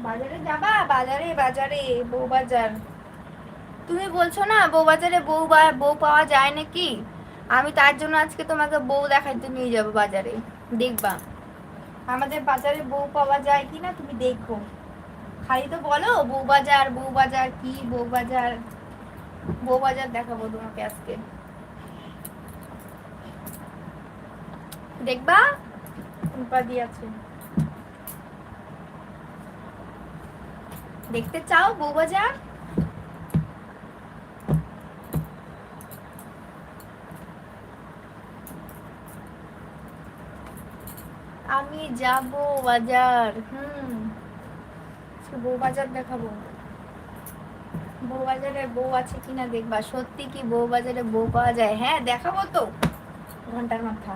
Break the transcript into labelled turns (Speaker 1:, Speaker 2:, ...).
Speaker 1: বাজারে যাবা? বাজারে বাজারে বউ বাজার। তুমি বলছো না বউ বাজারে বউ পাওয়া যায় নাকি? আমি তার জন্য আজকে তোমাকে বউ দেখাইতে নিয়ে যাবো বাজারে। দেখবা আমাদের বাজারে বউ পাওয়া যায় কিনা, তুমি দেখো। খালি তো বলো বউ বাজার, বউ বাজার, কি বউ বাজার। বউ বাজার দেখাবো তোমাকে আজকে, দেখবা। উপাধি আছে, দেখতে চাও বউ বাজার? আমি যাব বাজার। বউ বাজার দেখাবো। বউ বাজারে বউ আছে কিনা দেখবা, সত্যি কি বউ বাজারে বউ পাওয়া যায়? হ্যাঁ দেখাবো তো, ঘন্টার মাথা।